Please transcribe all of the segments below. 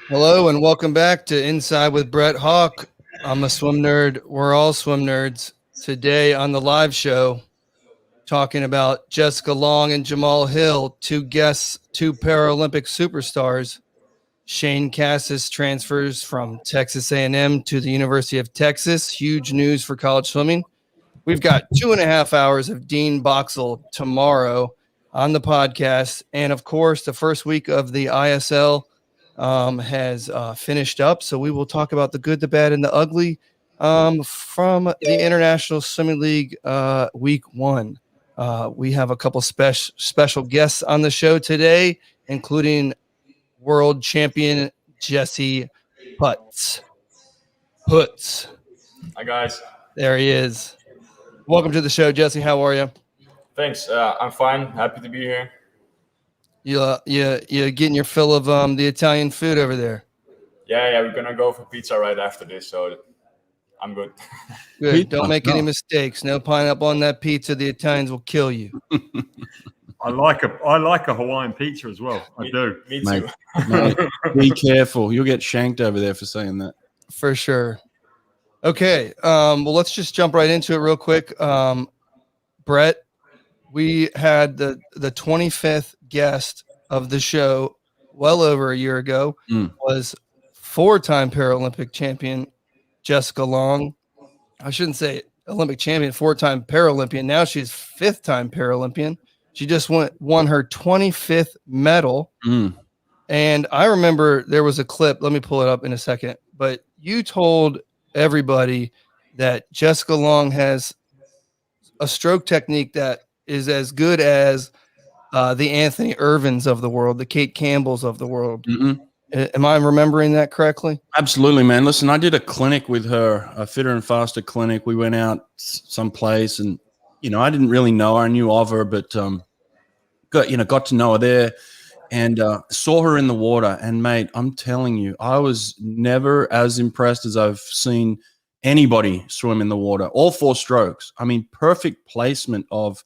Hello and welcome back to Inside with Brett Hawke. I'm a swim nerd. We're all swim nerds. Today on the live show, talking about Jessica Long and Jamal Hill, two guests, two Paralympic superstars. Shaine Casas transfers from Texas A&M to the University of Texas. Huge news for college swimming. We've got 2.5 hours of Dean Boxall tomorrow on the podcast. And of course, the first week of the ISL has finished up. So we will talk about the good, the bad, and the ugly from the International Swimming League week one. We have a couple special guests on the show today, including world champion Jesse Putz. Hi, guys. There he is. Welcome to the show, Jesse. How are you? Thanks. I'm fine. Happy to be here. You getting your fill of the Italian food over there? Yeah. We're gonna go for pizza right after this, so I'm good. Good. Don't make any mistakes. No pineapple on that pizza. The Italians will kill you. I like a Hawaiian pizza as well. I do. Me too. Mate, be careful. You'll get shanked over there for saying that. For sure. Okay. Well, let's just jump right into it real quick. Brett, we had the 25th guest of the show well over a year ago was four-time Paralympic champion Jessica Long. I shouldn't say Olympic champion, four-time Paralympian. Now she's fifth-time Paralympian. She just won her 25th medal. And I remember there was a clip. Let me pull it up in a second. But you told everybody that Jessica Long has a stroke technique that is as good as the Anthony Irvins of the world, the Kate Campbells of the world. Am I remembering that correctly? Absolutely, man. Listen, I did a clinic with her, a fitter and faster clinic. We went out someplace, and I didn't really know her. I knew of her, but got to know her there, and saw her in the water. And mate, I'm telling you, I was never as impressed as I've seen anybody swim in the water. All four strokes. I mean, perfect placement of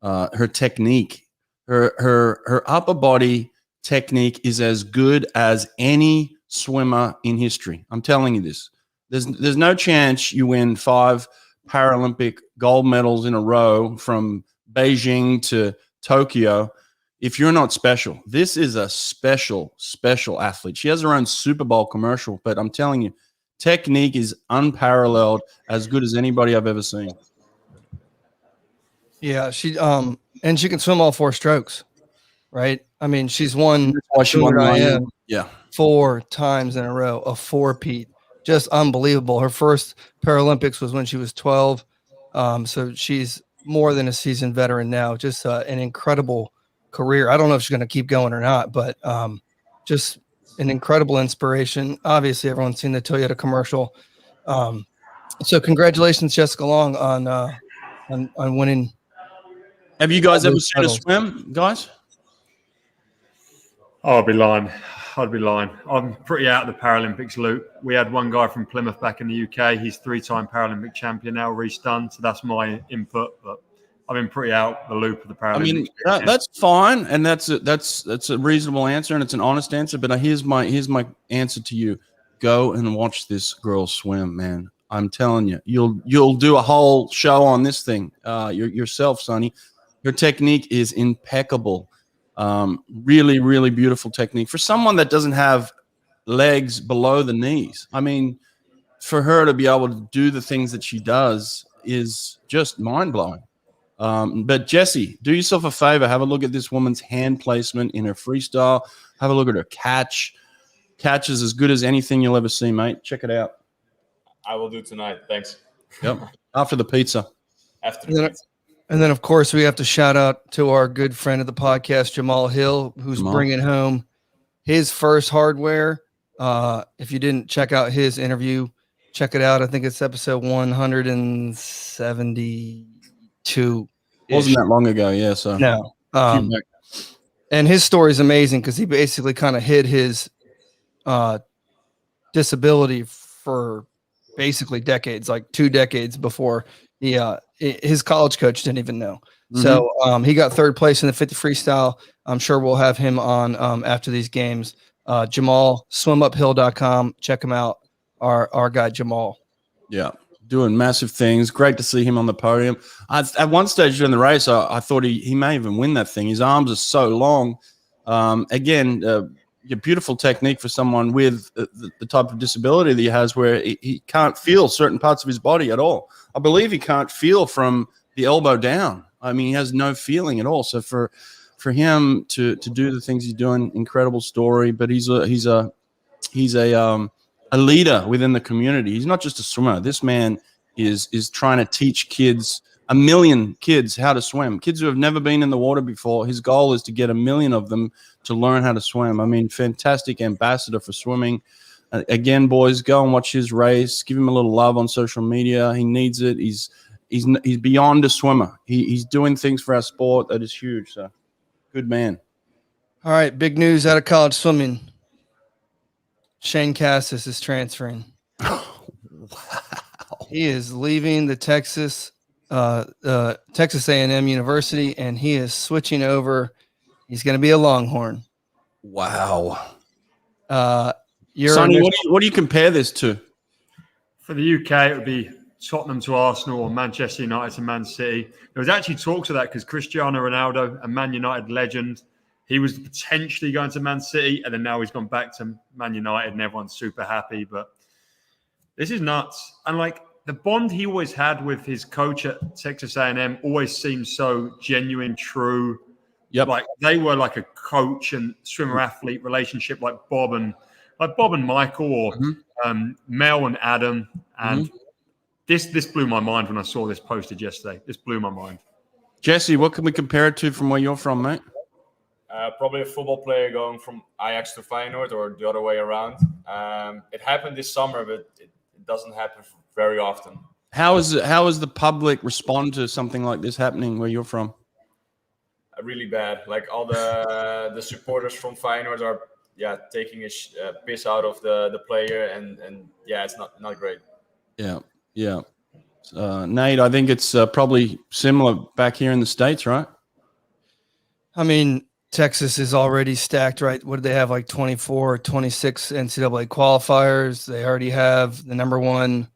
her technique. Her upper body technique is as good as any swimmer in history. I'm telling you this. There's no chance you win 5 Paralympic gold medals in a row from Beijing to Tokyo if you're not special. This is a special athlete. She has her own Super Bowl commercial, but I'm telling you, technique is unparalleled, as good as anybody I've ever seen. Yeah, she and she can swim all four strokes, right? I mean, she's won 4 times in a row, a 4-peat. Just unbelievable. Her first Paralympics was when she was 12. So she's more than a seasoned veteran now. Just an incredible career. I don't know if she's going to keep going or not, but just an incredible inspiration. Obviously, everyone's seen the Toyota commercial. So congratulations, Jessica Long, on winning. Have you guys ever seen her swim, guys? Oh, I'd be lying. I'm pretty out of the Paralympics loop. We had one guy from Plymouth back in the UK. He's 3-time Paralympic champion now, Reece Dunn. So that's my input. But I've been pretty out the loop of the Paralympics. I mean, that's fine, and that's a reasonable answer, and it's an honest answer. But here's my answer to you: go and watch this girl swim, man. I'm telling you, you'll do a whole show on this thing yourself, Sonny. Your technique is impeccable. Really, really beautiful technique for someone that doesn't have legs below the knees. I mean, for her to be able to do the things that she does is just mind-blowing. But Jesse, do yourself a favor. Have a look at this woman's hand placement in her freestyle. Have a look at her catch. Catch is as good as anything you'll ever see, mate. Check it out. I will do tonight. Thanks. Yep. After the pizza. And then, of course, we have to shout out to our good friend of the podcast, Jamal Hill, who's bringing home his first hardware. If you didn't check out his interview, check it out. I think it's episode 172. Wasn't that long ago, yeah. So no. And his story is amazing because he basically kind of hid his disability for basically decades, like 2 decades before his college coach didn't even know. So he got 3rd place in the 50 freestyle. I'm sure we'll have him on after these games Jamal, swimuphill.com. Check him out. Our guy Jamal. Yeah, doing massive things. Great to see him on the podium. At one stage during the race, I thought he may even win that thing. His arms are so long. Again, your beautiful technique for someone with the type of disability that he has, where he can't feel certain parts of his body at all. I believe he can't feel from the elbow down. I mean, he has no feeling at all. So for him to do the things he's doing, incredible story. But he's a leader within the community. He's not just a swimmer. This man is trying to teach kids, 1 million kids, how to swim. Kids who have never been in the water before. His goal is to get 1 million of them to learn how to swim. I mean, fantastic ambassador for swimming. Again, boys, go and watch his race. Give him a little love on social media. He needs it. He's beyond a swimmer. He's doing things for our sport that is huge. So, good man. All right, big news out of college swimming. Shaine Casas is transferring. Wow. He is leaving the Texas A&M University, and he is switching over. He's going to be a Longhorn. Wow. Sonny, what do you compare this to? For the UK, it would be Tottenham to Arsenal or Manchester United to Man City. There was actually talks of that because Cristiano Ronaldo, a Man United legend, he was potentially going to Man City, and then now he's gone back to Man United, and everyone's super happy. But this is nuts. And like the bond he always had with his coach at Texas A&M always seems so genuine, true. Yep. Like they were like a coach and swimmer athlete relationship, like Bob and Michael, or Mel and Adam. And this blew my mind when I saw this posted yesterday. This blew my mind. Jesse, what can we compare it to from where you're from, mate? Probably a football player going from Ajax to Feyenoord or the other way around. It happened this summer, but it doesn't happen very often. How is the public respond to something like this happening where you're from? Really bad. Like all the supporters from Feyenoord are taking a piss out of the player, and it's not great. Yeah. Nate, I think it's probably similar back here in the States, right? I mean, Texas is already stacked, right? What do they have, like 24 or 26 NCAA qualifiers? They already have the number one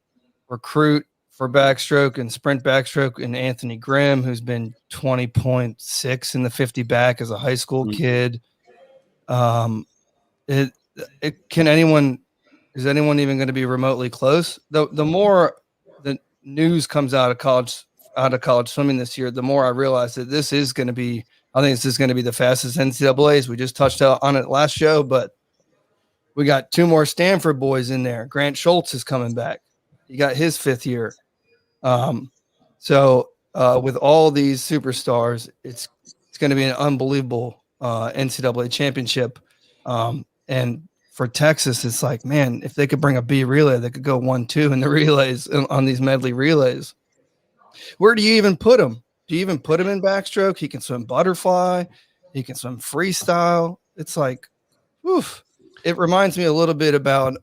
recruit for backstroke and sprint backstroke in Anthony Grimm, who's been 20.6 in the 50 back as a high school kid. Is anyone even going to be remotely close? The more the news comes out of college swimming this year, the more I realize that this is going to be, I think this is going to be the fastest NCAAs. We just touched on it last show, but we got 2 more Stanford boys in there. Grant Schultz is coming back. He got his 5th year. So with all these superstars, it's going to be an unbelievable NCAA championship. And for Texas, it's like, man, if they could bring a B relay, they could go 1-2 in the relays on these medley relays. Where do you even put him? Do you even put him in backstroke? He can swim butterfly. He can swim freestyle. It's like, oof. It reminds me a little bit about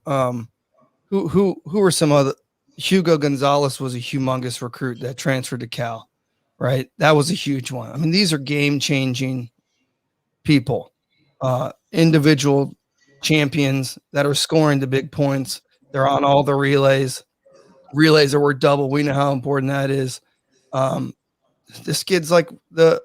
who were some other. Hugo Gonzalez was a humongous recruit that transferred to Cal, right? That was a huge one. I mean, these are game-changing people, individual champions that are scoring the big points. They're on all the relays. Relays are worth double. We know how important that is. This kid's like the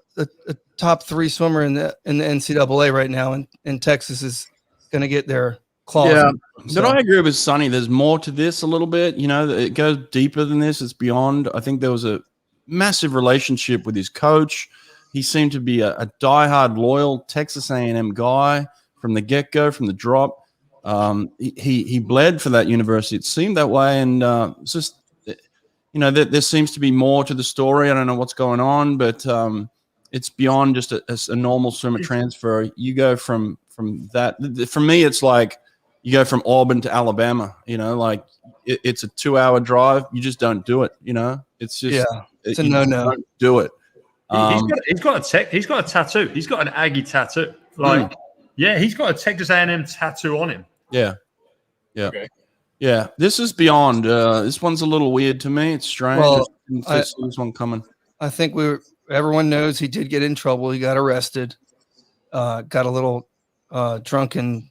top 3 swimmer in the NCAA right now, and Texas is going to get their claws. Yeah, but I agree with Sonny. There's more to this a little bit. You know, it goes deeper than this. It's beyond. I think there was a massive relationship with his coach. He seemed to be a diehard, loyal Texas A&M guy from the get-go, from the drop. He bled for that university. It seemed that way, and it's just, you know, there seems to be more to the story. I don't know what's going on, but it's beyond just a normal swimmer transfer. You go from that. For me, it's like you go from Auburn to Alabama. You know, like it's a 2-hour drive. You just don't do it. You know, it's just it's a no-no. Don't do it. He's got a tattoo. He's got an Aggie tattoo. Like, he's got a Texas A&M tattoo on him. Yeah. Okay. Yeah, this is beyond. This one's a little weird to me. It's strange. Well, I see this one coming. I think everyone knows he did get in trouble. He got arrested, got a little drunken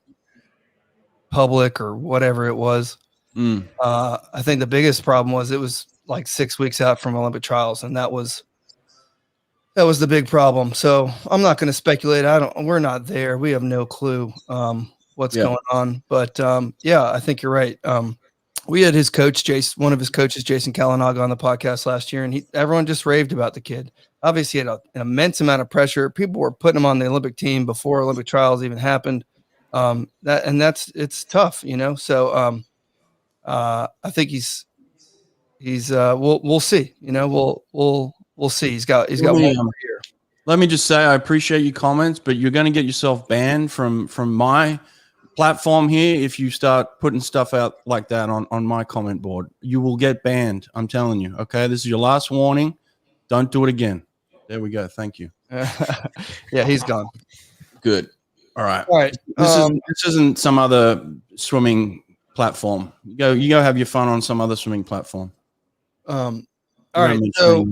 public or whatever it was. I think the biggest problem was it was like 6 weeks out from Olympic trials, and that was the big problem. So I'm not going to speculate. We're not there. We have no clue what's going on. But I think you're right. We had his coach, one of his coaches, Jason Kalinaga, on the podcast last year, and everyone just raved about the kid. Obviously, he had an immense amount of pressure. People were putting him on the Olympic team before Olympic trials even happened. It's tough, you know. So I think we'll see. You know, we'll see. He's got one more year. Let me just say, I appreciate your comments, but you're going to get yourself banned from my platform here if you start putting stuff out like that on my comment board. You will get banned. I'm telling you. Okay, this is your last warning. Don't do it again. There we go. Thank you. Yeah, he's gone. Good. All right. All right. This isn't some other swimming platform. You go have your fun on some other swimming platform. All right. So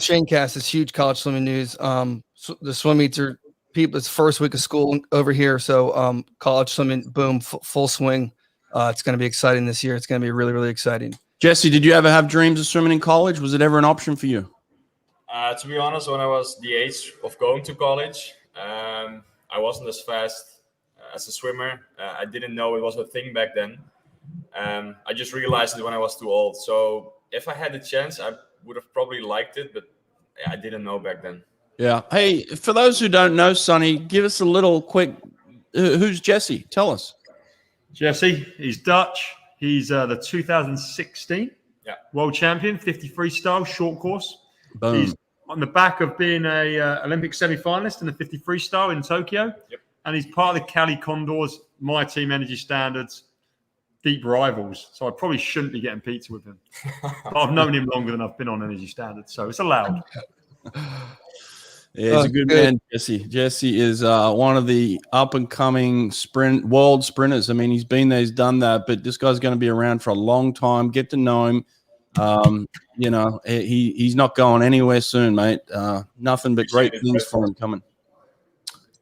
Shaine Casas, huge college swimming news. The swim meets are it's first week of school over here. So college swimming, boom, full swing. It's going to be exciting this year. It's going to be really, really exciting. Jesse, did you ever have dreams of swimming in college? Was it ever an option for you? To be honest, when I was the age of going to college, I wasn't as fast as a swimmer. I didn't know it was a thing back then. I just realized it when I was too old. So if I had the chance, I would have probably liked it, but I didn't know back then. Yeah. Hey, for those who don't know, Sonny, give us a little quick. Who's Jesse? Tell us. Jesse, he's Dutch. He's the 2016 world champion, 50 freestyle, short course. Boom. He's on the back of being a Olympic semi-finalist in the 50 freestyle in Tokyo. Yep. And he's part of the Cali Condors, my team Energy Standards, deep rivals. So I probably shouldn't be getting pizza with him. But I've known him longer than I've been on Energy Standards, so it's allowed. Yeah, he's a good man, Jesse. Jesse is one of the up-and-coming world sprinters. I mean, he's been there, he's done that, but this guy's going to be around for a long time. Get to know him. You know, he's not going anywhere soon, mate. Nothing but great things for him coming.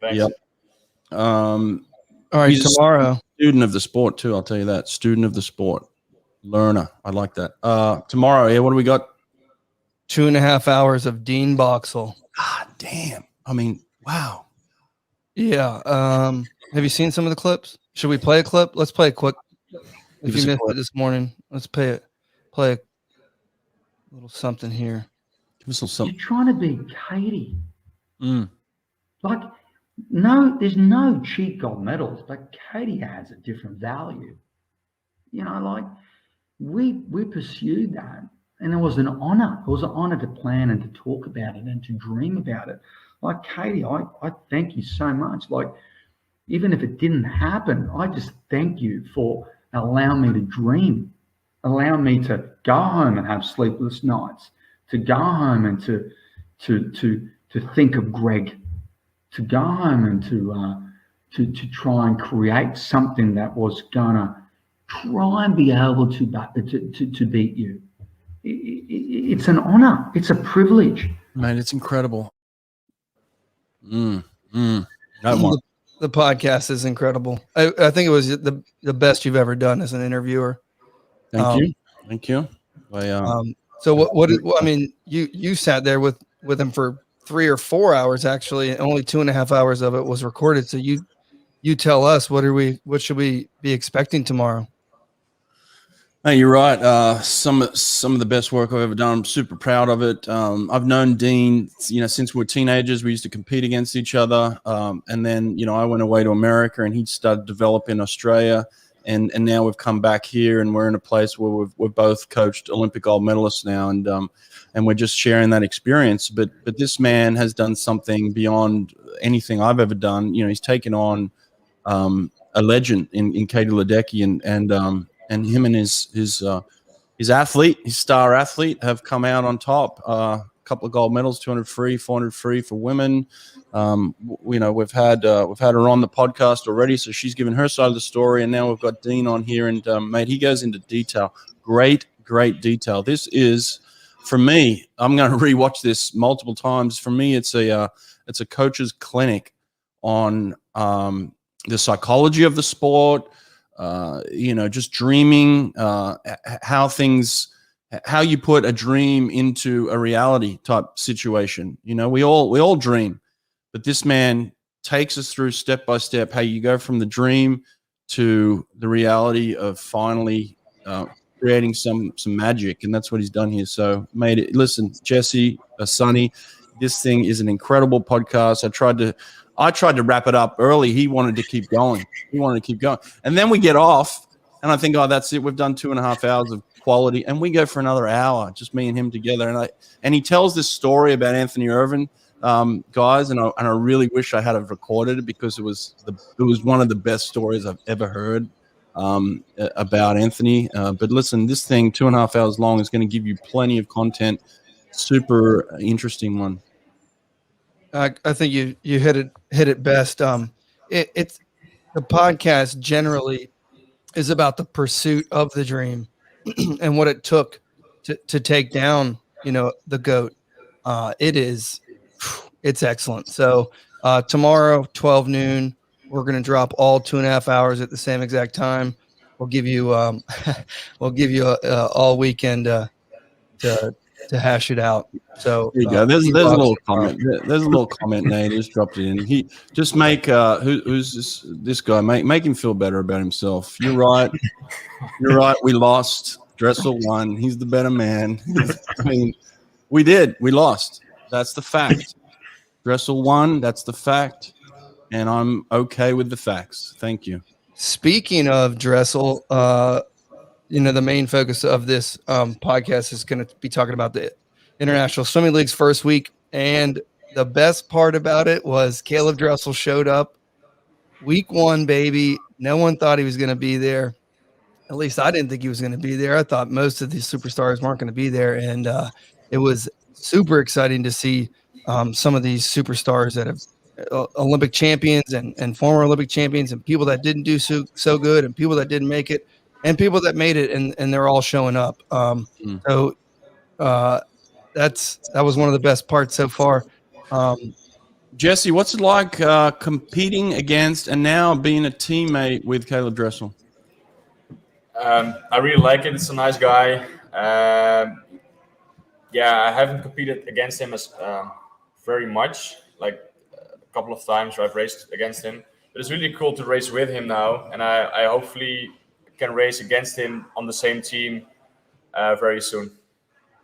Thanks. Yep. All right, he's tomorrow. Student of the sport, too, I'll tell you that. Student of the sport. Learner. I like that. Tomorrow, what do we got? 2.5 hours of Dean Boxall. God damn. I mean, wow. Yeah. Have you seen some of the clips? Should we play a clip? Let's play a quick. If you missed it this morning, let's play a little something here. Give us a little something. You're trying to be Katie. Like, no, there's no cheap gold medals, but Katie adds a different value. You know, like we pursued that. And it was an honor. It was an honor to plan and to talk about it and to dream about it. Like, Katie, I thank you so much. Like, even if it didn't happen, I just thank you for allowing me to dream, allowing me to go home and have sleepless nights, to go home and to think of Greg, to go home and to try and create something that was gonna try and be able to beat you. It's an honor. It's a privilege. Man, it's incredible. The podcast is incredible. I think it was the best you've ever done as an interviewer. Thank you. So what I mean, you sat there with him for 3 or 4 hours, actually, and only 2.5 hours of it was recorded. So you tell us, what should we be expecting tomorrow? Hey, you're right. Some of the best work I've ever done. I'm super proud of it. I've known Dean, since we were teenagers. We used to compete against each other, and then I went away to America, and he started developing Australia, and now we've come back here, and we're in a place where we've both coached Olympic gold medalists now, and we're just sharing that experience. But this man has done something beyond anything I've ever done. He's taken on a legend in Katie Ledecky, and him and his athlete, his star athlete, have come out on top. A couple of gold medals, 200 free, 400 free for women. We've had her on the podcast already, so she's given her side of the story, and now we've got Dean on here, and mate, he goes into detail, great detail. This is, for me, I'm going to rewatch this multiple times. For me, it's a coach's clinic on the psychology of the sport, just dreaming, how you put a dream into a reality type situation. We all dream, but this man takes us through step by step how you go from the dream to the reality of finally creating some magic, and that's what he's done here. So, listen, Jesse, Sonny, this thing is an incredible podcast. I tried to wrap it up early. He wanted to keep going. And then we get off, and I think, oh, that's it. We've done 2.5 hours of quality, and we go for another hour, just me and him together. And he tells this story about Anthony Irvin, guys, and I really wish I had have recorded it, because it was one of the best stories I've ever heard about Anthony. But listen, this thing, 2.5 hours long, is going to give you plenty of content. Super interesting one. I think you hit it best. It's the podcast generally is about the pursuit of the dream and what it took to take down, the GOAT. It's excellent. So tomorrow, 12 noon, we're going to drop all 2.5 hours at the same exact time. We'll give you all weekend to hash it out. So there you go. There's a little comment. There's a little comment. Nate just dropped it in. He just make who's this guy? Make him feel better about himself. You're right. You're right. We lost. Dressel won. He's the better man. I mean, we did. We lost. That's the fact. Dressel won. That's the fact. And I'm okay with the facts. Thank you. Speaking of Dressel, the main focus of this podcast is going to be talking about the International Swimming League's first week. And the best part about it was Caleb Dressel showed up week 1, baby. No one thought he was going to be there. At least I didn't think he was going to be there. I thought most of these superstars weren't going to be there. And it was super exciting to see some of these superstars that have Olympic champions and former Olympic champions, and people that didn't do so good, and people that didn't make it, and people that made it, and they're all showing up. So that was one of the best parts so far. Jesse, what's it like competing against and now being a teammate with Caleb Dressel? I really like it. It's a nice guy. I haven't competed against him as very much, like a couple of times where I've raced against him. But it's really cool to race with him now, and I hopefully can race against him on the same team very soon.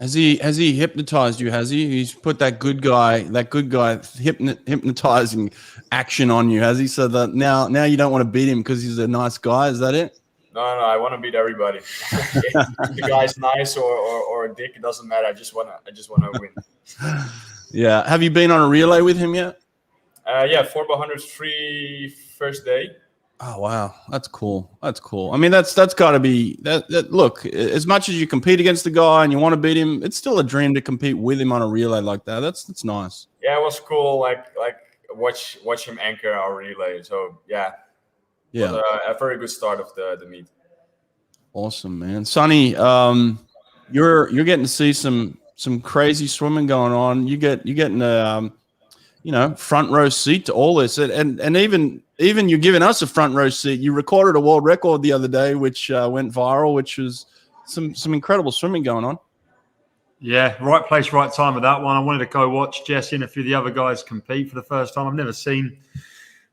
Has he hypnotized you? Has he? He's put that good guy hypnotizing action on you, has he? So that now you don't want to beat him because he's a nice guy. Is that it? No, I want to beat everybody. If the guy's nice or a dick, it doesn't matter. I just want to win. Yeah. Have you been on a relay with him yet? 4x100 free first day. Oh wow, that's cool. I mean, that's got to be that. Look, as much as you compete against the guy and you want to beat him, it's still a dream to compete with him on a relay like that. That's nice. Yeah, it was cool. Like watch him anchor our relay. So yeah. A very good start of the meet. Awesome, man. Sonny, you're getting to see some crazy swimming going on. You're getting a front row seat to all this, and even you're giving us a front row seat. You recorded a world record the other day, which went viral, which was some incredible swimming going on. Yeah, right place, right time with that one. I wanted to go watch Jesse and a few of the other guys compete for the first time.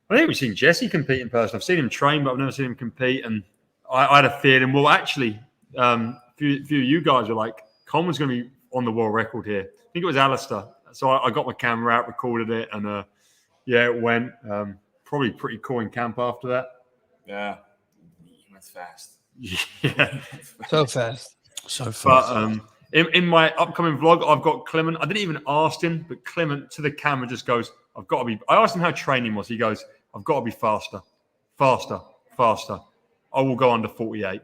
I think we've seen Jesse compete in person. I've seen him train, but I've never seen him compete. And I had a feeling, well, actually, a few of you guys were like, Coleman's going to be on the world record here. I think it was Alistair. So I got my camera out, recorded it, and it went. Probably pretty cool in camp after that. Yeah, he went fast. Yeah, so fast. But in my upcoming vlog, I've got Clement. I didn't even ask him, but Clement to the camera just goes, I've got to be. I asked him how training was. He goes, I've got to be faster. I will go under 48.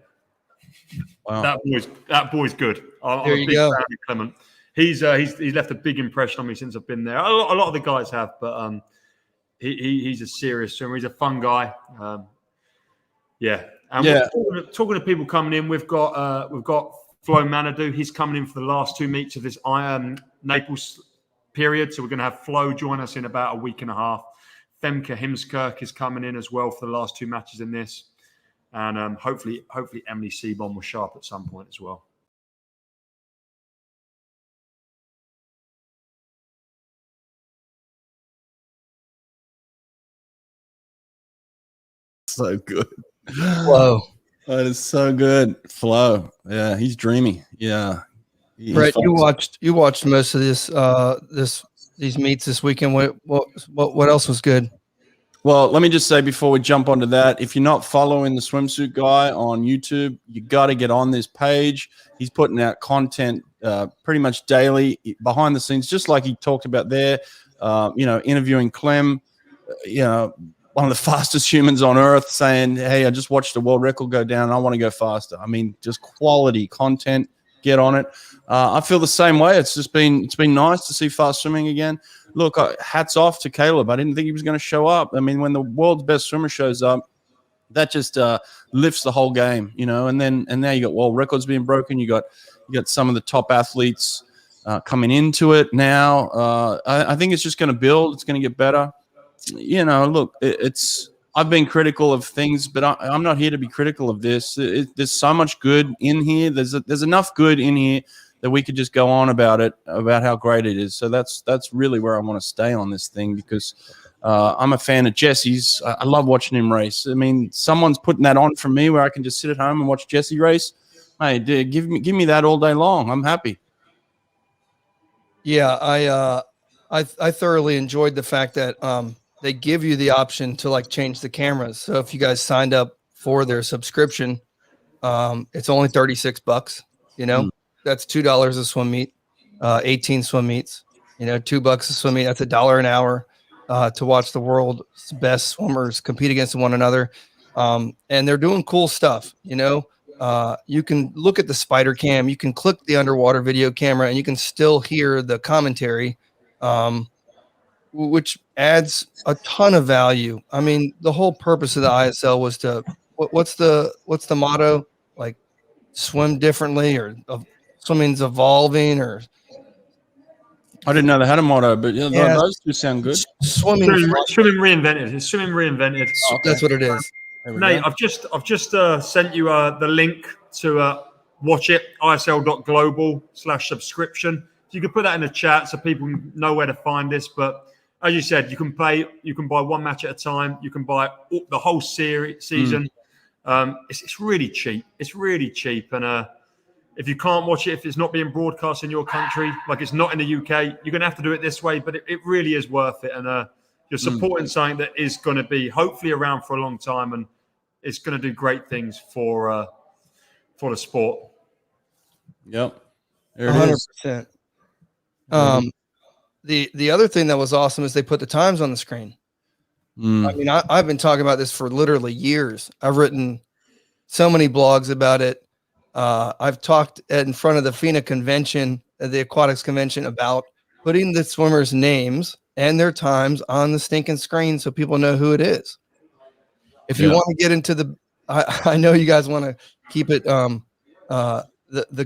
Wow. That boy's good. I'm a big fan of Clement. He's left a big impression on me since I've been there. A lot of the guys have, but he's a serious swimmer. He's a fun guy. We're talking to people coming in. We've got Flo Manadou. He's coming in for the last 2 meets of this Naples period. So we're going to have Flo join us in about a week and a half. Femke Himskirk is coming in as well for the last 2 matches in this. And hopefully Emily Seabon will show up at some point as well. So good. Whoa. That is so good. Flo. Yeah, he's dreamy. Yeah. Brett, you watched most of these meets this weekend. What else was good? Well, let me just say before we jump onto that, if you're not following the Swimsuit Guy on YouTube, you got to get on this page. He's putting out content pretty much daily behind the scenes, just like he talked about there. Interviewing Clem, one of the fastest humans on earth, saying, "Hey, I just watched the world record go down. And I want to go faster." I mean, just quality content. Get on it. I feel the same way. It's been nice to see fast swimming again. Look, hats off to Caleb. I didn't think he was going to show up. I mean, when the world's best swimmer shows up, that just lifts the whole game, And now you got world records being broken. You got some of the top athletes coming into it now. I think it's just going to build. It's going to get better. Look, I've been critical of things, but I'm not here to be critical of this. There's so much good in here. There's enough good in here that we could just go on about it, about how great it is. So that's really where I want to stay on this thing, because I'm a fan of Jesse's. I love watching him race. I mean, someone's putting that on for me where I can just sit at home and watch Jesse race. Hey, dude, give me that all day long. I'm happy. Yeah, I thoroughly enjoyed the fact that they give you the option to change the cameras. So if you guys signed up for their subscription, it's only $36. That's $2 a swim meet, 18 swim meets. $2 a swim meet. That's $1 an hour to watch the world's best swimmers compete against one another. And they're doing cool stuff. You can look at the spider cam, you can click the underwater video camera, and you can still hear the commentary. Which adds a ton of value. I mean, the whole purpose of the ISL was to what's the motto? Swim differently, or swimming's evolving, or I didn't know they had a motto, but yeah, those two sound good. Swimming reinvented. It's swimming reinvented. Oh, okay. That's what it is. Nate, I've just sent you the link to watch it. ISL.global/subscription. You can put that in the chat so people know where to find this. But as you said, you can buy one match at a time. You can buy the whole season. It's really cheap. It's really cheap. And if you can't watch it, if it's not being broadcast in your country, like it's not in the UK, you're going to have to do it this way. But it really is worth it. And you're supporting something that is going to be hopefully around for a long time, and it's going to do great things for the sport. Yep. There it 100%. The other thing that was awesome is they put the times on the screen. I mean, I've been talking about this for literally years. I've written so many blogs about it. I've talked in front of the FINA convention, the aquatics convention, about putting the swimmers' names and their times on the stinking screen so people know who it is. If you want to get into I know you guys want to keep it the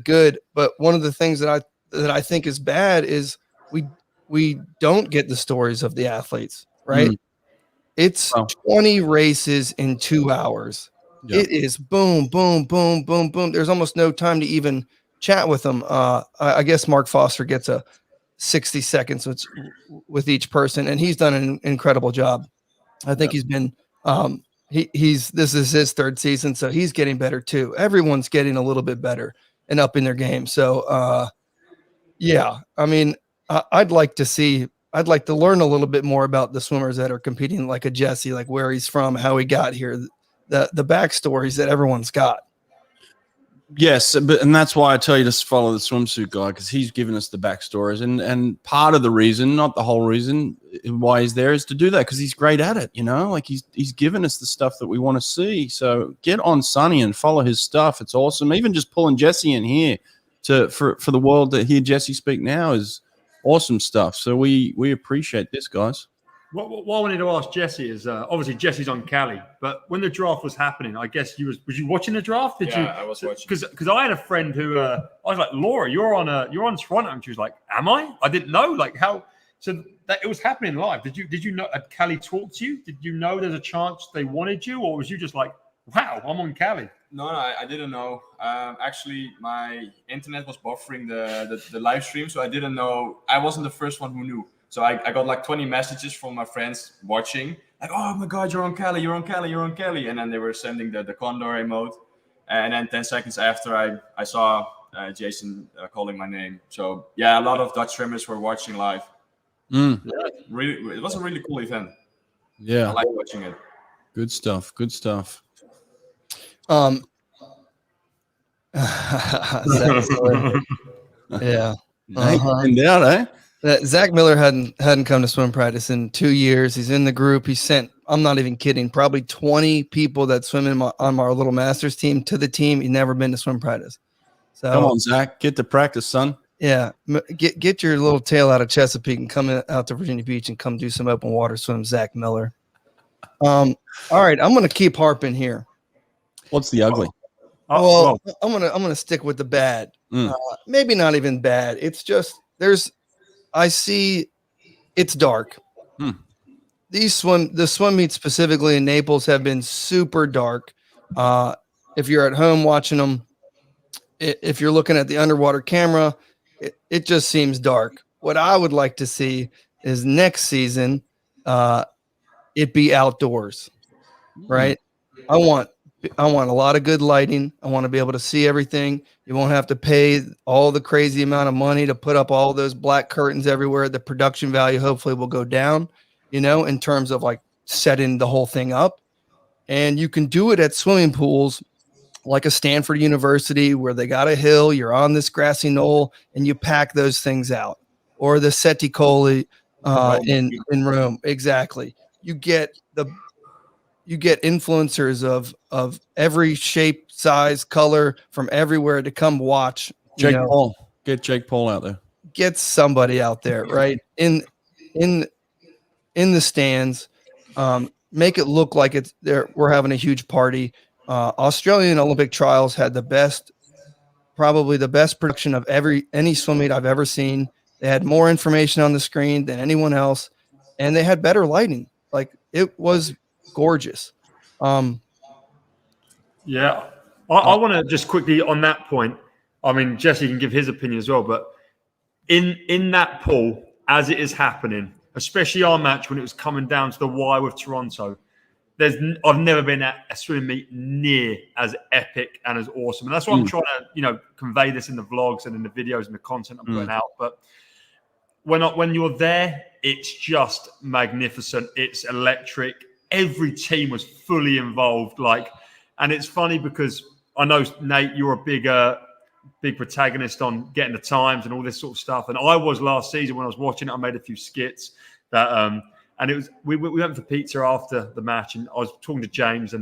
good, but one of the things that I think is bad is we don't get the stories of the athletes, right? It's 20 races in 2 hours. It is boom, boom, boom, boom, boom. There's almost no time to even chat with them. I guess Mark Foster gets a 60 seconds with each person, and he's done an incredible job. I think he's been this is his third season, so he's getting better too. Everyone's getting a little bit better and up in their game. So I mean, I'd like to learn a little bit more about the swimmers that are competing, like a Jesse, like where he's from, how he got here, the backstories that everyone's got. Yes, and that's why I tell you to follow the Swimsuit Guy, because he's given us the backstories, and part of the reason, not the whole reason, why he's there is to do that, because he's great at it. Like he's given us the stuff that we want to see. So get on Sonny and follow his stuff. It's awesome. Even just pulling Jesse in here for the world to hear Jesse speak now is awesome stuff. So we appreciate this, guys. What I wanted to ask Jesse is obviously Jesse's on Cali, but when the draft was happening, I guess was you watching the draft? I was watching. Because I had a friend who I was like, Laura, you're on Toronto, and she was like, am I? I didn't know. Like how? So that it was happening live. Did you know? Had Cali talked to you? Did you know there's a chance they wanted you, or was you just like, wow, I'm on Cali? No, I didn't know. Actually, my internet was buffering the live stream, so I didn't know. I wasn't the first one who knew. So I got like 20 messages from my friends watching, like, oh my God, you're on Cali, you're on Cali, you're on Cali. And then they were sending the Condor emote. And then 10 seconds after, I saw Jason calling my name. So yeah, a lot of Dutch swimmers were watching live. Really, it was a really cool event. Yeah. I like watching it. Good stuff. Good stuff. Yeah. And out, eh? Zach Miller hadn't come to swim practice in 2 years. He's in the group. He sent, I'm not even kidding, probably 20 people that swim on our little masters team to the team. He's never been to swim practice. So come on, Zach, get to practice, son. Yeah, get your little tail out of Chesapeake and come out to Virginia Beach and come do some open water swim, Zach Miller. All right, I'm gonna keep harping here. What's the ugly? Well, I'm gonna stick with the bad. Maybe not even bad. It's just I see it's dark. The swim meets specifically in Naples have been super dark. If you're at home watching them, if you're looking at the underwater camera, it just seems dark. What I would like to see is next season, it be outdoors, right? I want a lot of good lighting. I want to be able to see everything. You won't have to pay all the crazy amount of money to put up all those black curtains everywhere. The production value hopefully will go down, in terms of like setting the whole thing up. And you can do it at swimming pools like a Stanford University where they got a hill, you're on this grassy knoll, and you pack those things out. Or the Seti Colli in Rome. Exactly. You get influencers of every shape, size, color from everywhere to come watch. Jake Paul. Get Jake Paul out there. Get somebody out there, right? In the stands. Make it look like we're having a huge party. Australian Olympic trials had probably the best production of any swim meet I've ever seen. They had more information on the screen than anyone else, and they had better lighting. Like, it was gorgeous. Yeah. I want to just quickly on that point. I mean, Jesse can give his opinion as well, but in that pool, as it is happening, especially our match when it was coming down to the wire with Toronto, I've never been at a swimming meet near as epic and as awesome. And that's why I'm trying to, convey this in the vlogs and in the videos and the content I'm putting out. But when you're there, it's just magnificent. It's electric. Every team was fully involved. And it's funny because I know, Nate, you're a big protagonist on getting the times and all this sort of stuff. And I was last season when I was watching it. I made a few skits that, and it was we went for pizza after the match, and I was talking to James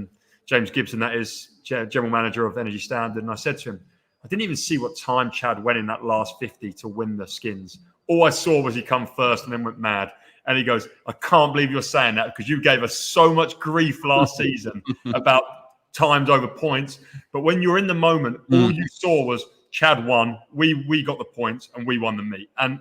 Gibson, that is general manager of Energy Standard, and I said to him, I didn't even see what time Chad went in that last 50 to win the skins. All I saw was he come first and then went mad. And he goes, I can't believe you're saying that because you gave us so much grief last season about times over points. But when you're in the moment, all you saw was Chad won, we got the points, and we won the meet. And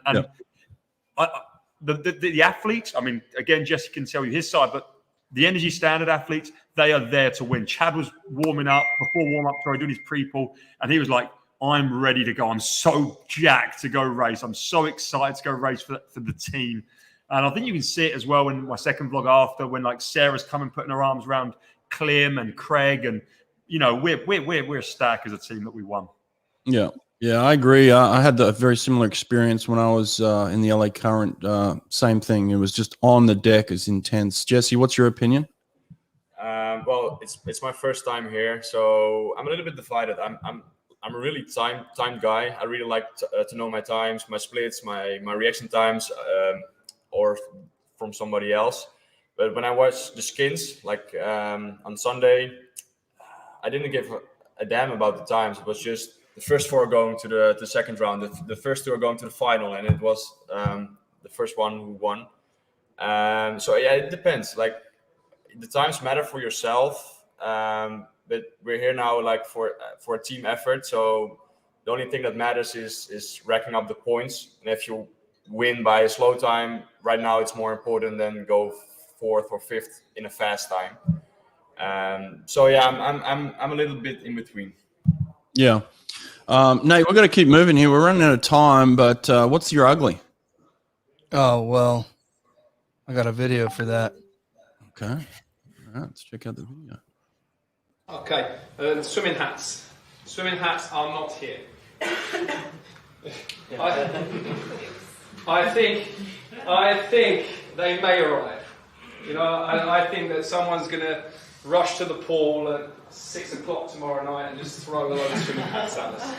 the athletes, I mean, again, Jesse can tell you his side, but the Energy Standard athletes, they are there to win. Chad was warming up, before warm-up, doing his pre-pool, and he was like, I'm ready to go. I'm so jacked to go race. I'm so excited to go race for the team. And I think you can see it as well in my second vlog after, when like Sarah's coming, putting her arms around Clem and Craig, and we're a stack as a team that we won. Yeah, I agree. I had a very similar experience when I was in the LA Current. Same thing. It was just on the deck. It's intense. Jesse, what's your opinion? Well, it's my first time here, so I'm a little bit divided. I'm a really timed guy. I really like to know my times, my splits, my reaction times, or from somebody else. But when I watched the skins, like on Sunday, I didn't give a damn about the times. It was just the first four going to the second round. The first two are going to the final, and it was the first one who won. So yeah, it depends. Like, the times matter for yourself, but we're here now like for a team effort. So the only thing that matters is racking up the points. And if you win by a slow time, right now it's more important than go 4th or 5th in a fast time. So yeah, I'm a little bit in between. Yeah. Nate, we're going to keep moving here. We're running out of time, but what's your ugly? Oh, well, I got a video for that. Okay. All right, let's check out the video. Okay, swimming hats. Swimming hats are not here. I think they may arrive. You know, I think that someone's going to rush to the pool at 6 o'clock tomorrow night and just throw a load of swimming hats at us.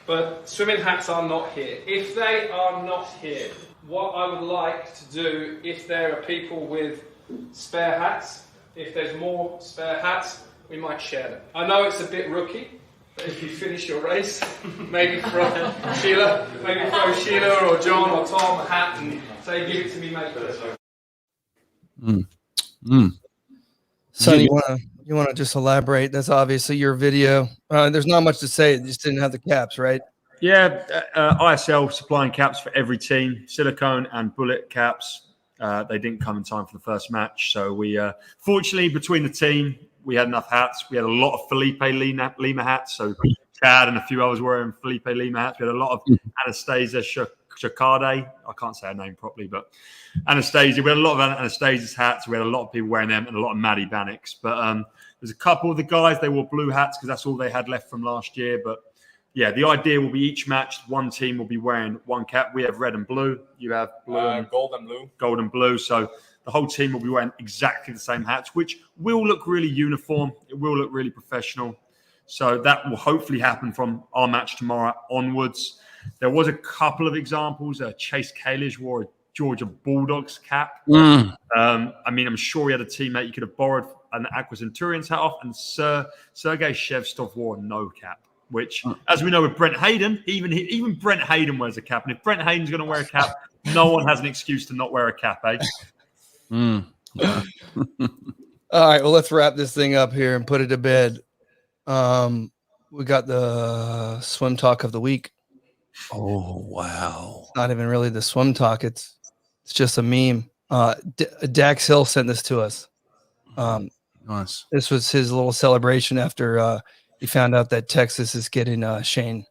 But swimming hats are not here. If they are not here, what I would like to do, if there are people with spare hats, if there's more spare hats, we might share them. I know it's a bit rookie, but if you finish your race, maybe throw Sheila or John or Tom a hat and say, give it to me, mate. Sonny, you want to just elaborate? That's obviously your video. There's not much to say. It just didn't have the caps, right? Yeah, ISL supplying caps for every team, silicone and bullet caps. They didn't come in time for the first match. So we, fortunately, between the team, we had enough hats. We had a lot of Felipe Lima hats. So Chad and a few others wearing Felipe Lima hats. We had a lot of Anastasia Shakade. I can't say her name properly, but Anastasia. We had a lot of Anastasia's hats. We had a lot of people wearing them and a lot of Maddie Bannock's. But there's a couple of the guys, they wore blue hats because that's all they had left from last year. But yeah, the idea will be each match, one team will be wearing one cap. We have red and blue. You have blue and gold and blue. Gold and blue. So the whole team will be wearing exactly the same hats, which will look really uniform. It will look really professional. So that will hopefully happen from our match tomorrow onwards. There was a couple of examples. Chase Kalish wore a Georgia Bulldogs cap. I mean, I'm sure he had a teammate you could have borrowed an Aqua Centurions hat off, and Sergei Shevstov wore a no cap. Which, as we know with Brent Hayden, even Brent Hayden wears a cap. And if Brent Hayden's going to wear a cap, no one has an excuse to not wear a cap, eh? All right, well, let's wrap this thing up here and put it to bed. We got the swim talk of the week. Oh, wow. It's not even really the swim talk. It's just a meme. Dax Hill sent this to us. Nice. This was his little celebration after he found out that Texas is getting Shaine.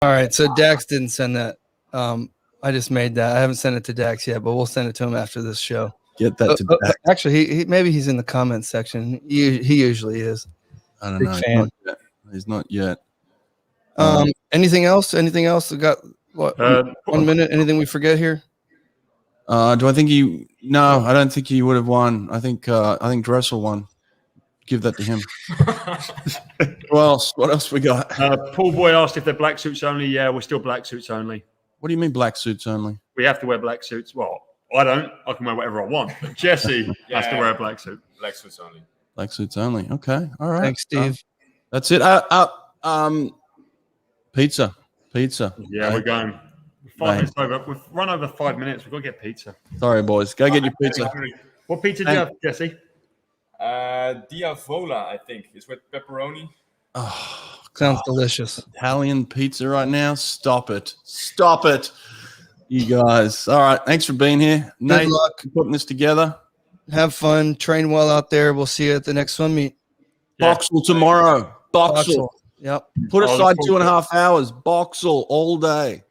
All right, so Dax didn't send that. I just made that. I haven't sent it to Dax yet, but we'll send it to him after this show. Get that to Dax. Actually, he maybe he's in the comments section. He usually is. I don't Big know. fan. He's not yet. Anything else? Anything else? We got what? 1 minute. Anything we forget here? Do I think he? No, I don't think he would have won. I think Dressel won. Give that to him. What else we got? Paul Boy asked if they're black suits only. Yeah, we're still black suits only. What do you mean black suits only? We have to wear black suits. Well, I don't. I can wear whatever I want. But Jesse has to wear a black suit. Black suits only. Black suits only. Okay. All right. Thanks, Steve. That's it. Pizza. Yeah, we're going. 5 minutes over. We've run over 5 minutes. We've got to get pizza. Sorry, boys. Go get your pizza. What pizza do you have, Jesse? Diavola, I think. It's with pepperoni. Oh, Sounds delicious. Italian pizza right now. Stop it. You guys. All right. Thanks for being here. Good luck putting this together. Have fun. Train well out there. We'll see you at the next swim meet. Yeah. Boxall tomorrow. Boxall. Yep. Put aside 2.5 hours. Boxall all day.